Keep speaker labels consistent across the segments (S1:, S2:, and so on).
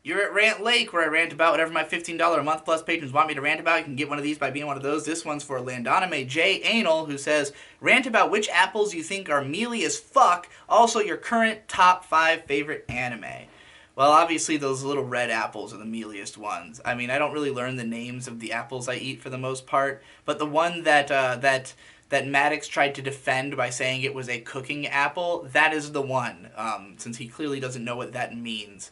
S1: You're at Rant Lake, where I rant about whatever my $15 a month plus patrons want me to rant about. You can get one of these by being one of those. This one's for Landonime J. Anal, who says, rant about which apples you think are mealy as fuck, also your current top 5 favorite anime. Well, obviously those little red apples are the mealiest ones. I mean, I don't really learn the names of the apples I eat for the most part, but the one that Maddox tried to defend by saying it was a cooking apple, that is the one, since he clearly doesn't know what that means.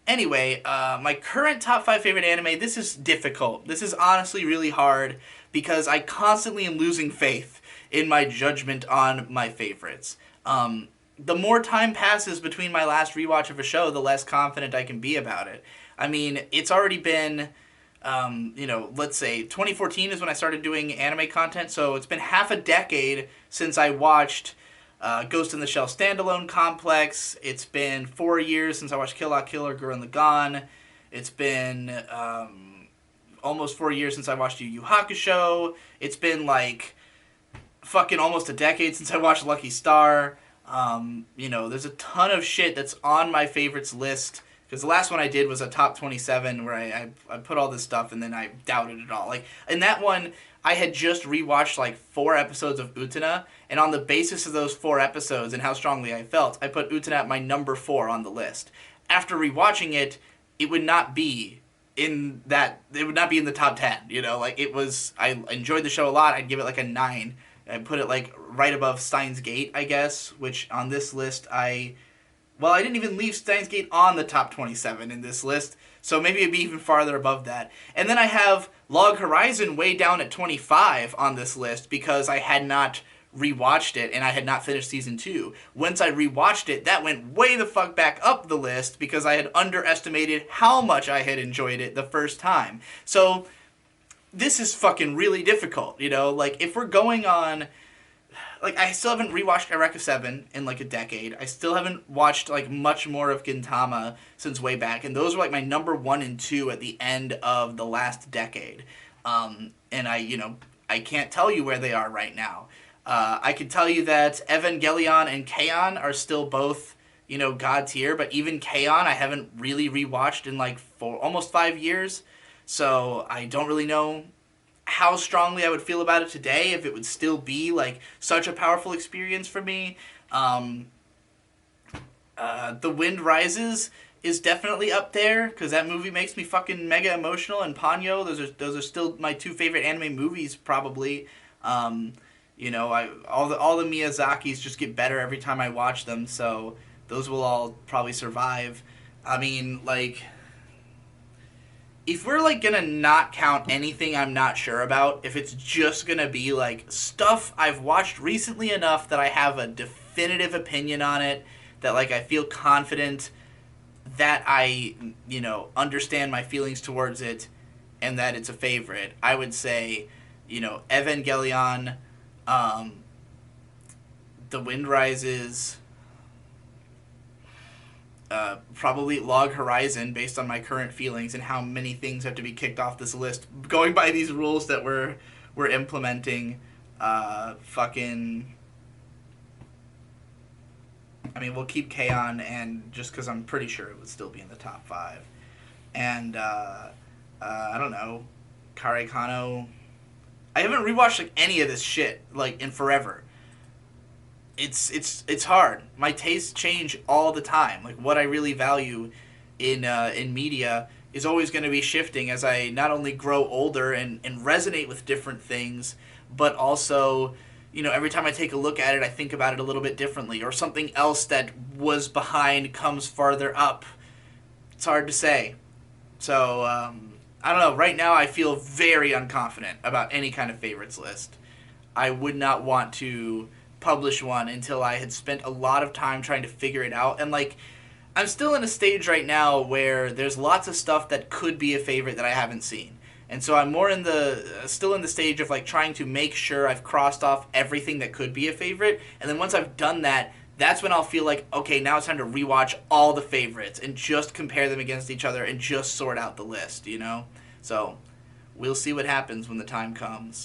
S1: Anyway, my current top 5 favorite anime, this is difficult. This is honestly really hard because I constantly am losing faith in my judgment on my favorites. The more time passes between my last rewatch of a show, the less confident I can be about it. I mean, it's already been, let's say 2014 is when I started doing anime content, so it's been half a decade since I watched Ghost in the Shell standalone complex. It's been 4 years since I watched Kill La Kill or Gurren Lagann. It's been almost 4 years since I watched Yu Yu Hakusho. It's been like fucking almost a decade since I watched Lucky Star. There's a ton of shit that's on my favorites list. Because the last one I did was a top 27 where I put all this stuff and then I doubted it all. Like, in that one, I had just rewatched like 4 episodes of Utena, and on the basis of those 4 episodes and how strongly I felt, I put Utena at my number 4 on the list. After rewatching it, it would not be in the top 10, I enjoyed the show a lot. I'd give it like a 9. I'd put it like right above Steins Gate, I guess, which on this list I didn't even leave Steins Gate on the top 27 in this list, so maybe it'd be even farther above that. And then I have Log Horizon way down at 25 on this list because I had not rewatched it and I had not finished season 2. Once I rewatched it, that went way the fuck back up the list because I had underestimated how much I had enjoyed it the first time. So this is fucking really difficult, if we're going on... I still haven't rewatched Eureka 7 in, a decade. I still haven't watched, much more of Gintama since way back. And those were, my number 1 and 2 at the end of the last decade. And I can't tell you where they are right now. I can tell you that Evangelion and K-On! Are still both, God tier. But even K-On! I haven't really rewatched in, almost 5 years. So I don't really know how strongly I would feel about it today, if it would still be such a powerful experience for me. The Wind Rises is definitely up there because that movie makes me fucking mega emotional, and Ponyo, those are still my 2 favorite anime movies probably. All the Miyazakis just get better every time I watch them, so those will all probably survive. I mean, if we're gonna not count anything I'm not sure about, if it's just gonna be stuff I've watched recently enough that I have a definitive opinion on it, that I feel confident that I understand my feelings towards it and that it's a favorite, I would say Evangelion, The Wind Rises, probably Log Horizon, based on my current feelings and how many things have to be kicked off this list. Going by these rules that we're implementing, we'll keep K-On! And just because I'm pretty sure it would still be in the top 5. And, I don't know, Kare Kano. I haven't rewatched, any of this shit, in forever. It's hard. My tastes change all the time. What I really value in media is always going to be shifting as I not only grow older and resonate with different things, but also, every time I take a look at it, I think about it a little bit differently, or something else that was behind comes farther up. It's hard to say. So, I don't know. Right now, I feel very unconfident about any kind of favorites list. I would not want to publish one until I had spent a lot of time trying to figure it out. And I'm still in a stage right now where there's lots of stuff that could be a favorite that I haven't seen. And so I'm more still in the stage of trying to make sure I've crossed off everything that could be a favorite. And then once I've done that, that's when I'll feel okay, now it's time to rewatch all the favorites and just compare them against each other and just sort out the list, So we'll see what happens when the time comes.